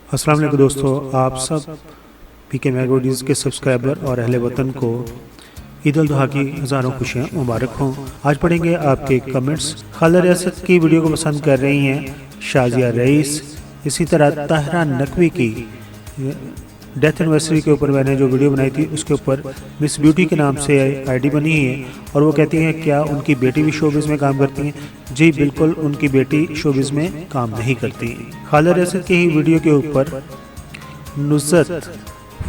अस्सलाम वालेकुम दोस्तों, आप सब पीके मैगोडीज़ के सब्सक्राइबर और अहले वतन को ईद उल अज़हा की हज़ारों खुशियाँ मुबारक हों। आज पढ़ेंगे आपके कमेंट्स। खालिदा रियासत की वीडियो को पसंद कर रही हैं शाजिया रईस। इसी तरह ताहिरा नकवी की डेथ एनिवर्सरी के ऊपर मैंने जो वीडियो बनाई थी उसके ऊपर मिस ब्यूटी के नाम से आईडी बनी है और वो कहती हैं क्या उनकी बेटी भी शोबिज़ में काम करती हैं। जी बिल्कुल, उनकी बेटी शोबिज़ में काम नहीं करती। खालिदा रियासत की ही वीडियो के ऊपर नुज़रत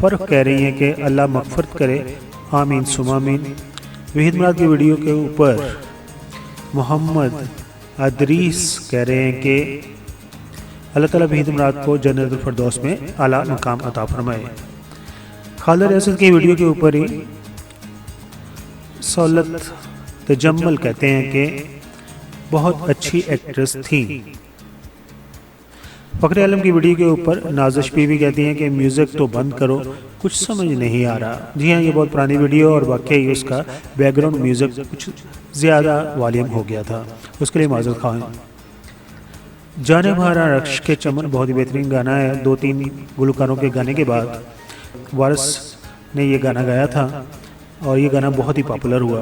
फ़र्क कह रही हैं कि अल्लाह मग़फ़रत करे, आमीन सुमामीन। वहीद मुराद की वीडियो के ऊपर मोहम्मद अदरीस कह रहे हैं कि अल्लाह ताला वहीद मुराद को जन्नतुल फ़िरदौस में आला मकाम अता फरमाए। खालिदा रियासत की वीडियो के ऊपर ही सौलत तजम्मल कहते हैं कि बहुत अच्छी एक्ट्रेस थी। फ़खरे आलम की वीडियो के ऊपर नाज़िश बीवी कहती हैं कि म्यूज़िक तो बंद करो, कुछ समझ नहीं आ रहा। जी हाँ, ये बहुत पुरानी वीडियो और वाकई उसका बैकग्राउंड म्यूज़िक कुछ ज़्यादा वॉल्यूम हो गया था, उसके लिए माज़रत ख़्वाह। जाने महारा रक्श के चमन बहुत ही बेहतरीन गाना है। 2-3 गुलकारों के गाने के बाद वारिस ने ये गाना गाया था और ये गाना बहुत ही पॉपुलर हुआ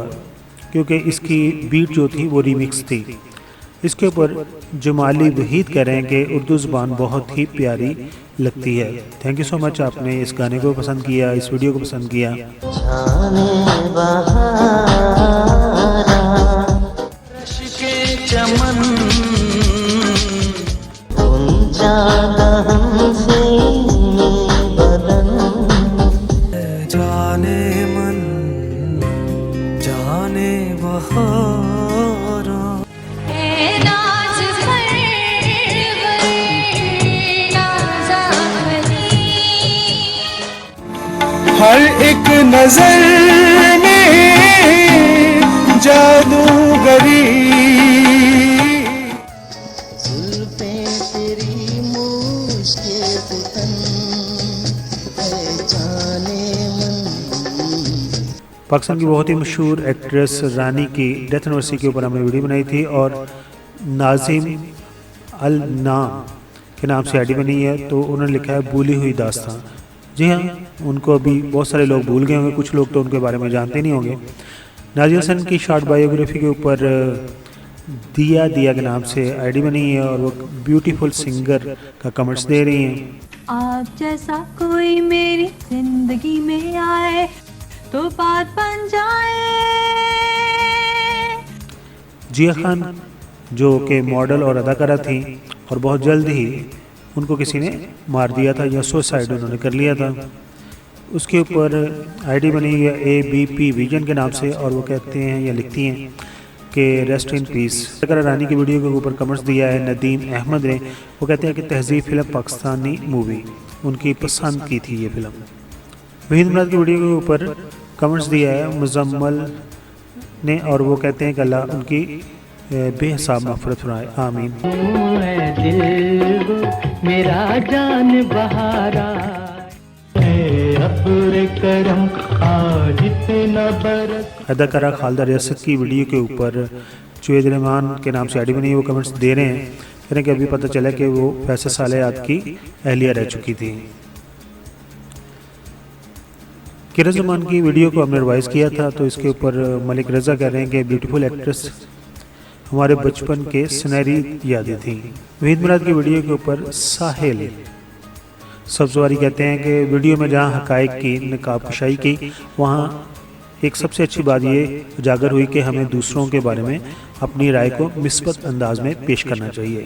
क्योंकि इसकी बीट जो थी वो रीमिक्स थी। इसके ऊपर जमाली वहीद कह रहे हैं कि उर्दू ज़ुबान बहुत ही प्यारी लगती है। थैंक यू सो मच, आपने इस गाने को पसंद किया, इस वीडियो को पसंद किया। जाने मन जाने बहारा, हर एक नजर में जादूगरी, जुल्फे तेरी मुश्किल तन पहचाने मन। पाकिस्तान की बहुत ही मशहूर एक्ट्रेस रानी की डेथ एनिवर्सरी के ऊपर हमने वीडियो बनाई थी और नाजिम अल नाम के नाम से आईडी बनी है। तो उन्होंने लिखा है भूली हुई दास्तां। जी हाँ, उनको अभी बहुत सारे लोग भूल गए होंगे, कुछ लोग तो उनके बारे में जानते नहीं होंगे। नाज़िया हसन की शॉर्ट बायोग्राफी के ऊपर दिया के नाम से आईडी बनी है और वो ब्यूटीफुल सिंगर का कमेंट्स दे रही हैं। आप जैसा कोई मेरी जिंदगी में आए तो बात बन जाए। जिया खान जो कि मॉडल और अदाकारा थी और बहुत जल्द ही उनको किसी ने मार दिया था या सुसाइड उन्होंने कर लिया था। उसके ऊपर आईडी बनी है ABP विजन के नाम से और वो कहते हैं या लिखती हैं कि रेस्ट इन पीस। अगर रानी की वीडियो के ऊपर कमेंट्स दिया है नदीम अहमद ने। वो कहते हैं कि तहज़ीब फिल्म पाकिस्तानी मूवी उनकी पसंद की थी ये फिल्म। वहीद मुराद की वीडियो के ऊपर कमेंट्स दिया है मुजम्मल ने और वो कहते हैं कि अल्लाह उनकी बेहिसाब मग़फ़रत फरमाए, आमीन। मेरा जान बहारा करम आज इतना बरस। अदाकारा खालिदा रियासत की वीडियो के ऊपर जुवेद रहमान के नाम से आईडी बनी है। वो कमेंट्स दे रहे हैं, कह रहे हैं कि अभी पता चला कि वो फैसल सालेयात की अहलिया रह चुकी थी। किरण ज़मान की वीडियो को हमने रिवाइज़ किया था तो इसके ऊपर मलिक रज़ा कह रहे हैं कि ब्यूटीफुल एक्ट्रेस हमारे बचपन के सुनहरी यादें थी। वहीद मुराद की वीडियो के ऊपर साहिल सब्ज़वारी कहते हैं कि वीडियो में जहां हक़ाइक़ की नकाब कशाई की वहां एक सबसे अच्छी बात ये उजागर हुई कि हमें दूसरों के बारे में अपनी राय को मिस्बत अंदाज में पेश करना चाहिए।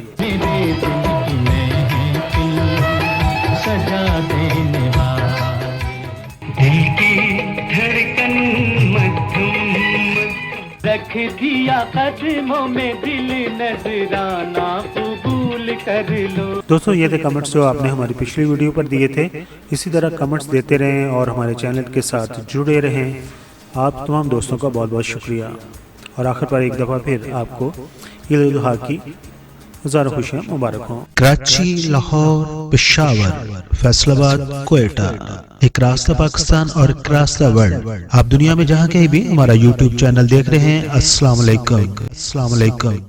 रख दिया कदमों में दिल नजराना कबूल कर लो। दोस्तों, ये थे कमेंट्स जो आपने हमारी पिछली वीडियो पर दिए थे। इसी तरह कमेंट्स देते रहें और हमारे चैनल के साथ जुड़े रहें। आप तमाम दोस्तों का बहुत बहुत शुक्रिया और आखिर पर एक दफ़ा फिर आपको ईद उल अज़हा की हज़ारों खुशियाँ मुबारक हों। कराची, लाहौर, पेशावर, फैसलाबाद, क्वेटा, एक रास्ता पाकिस्तान और एक रास्ता वर्ल्ड। आप दुनिया में जहाँ कहीं भी हमारा YouTube चैनल देख रहे हैं, अस्सलाम वालेकुम।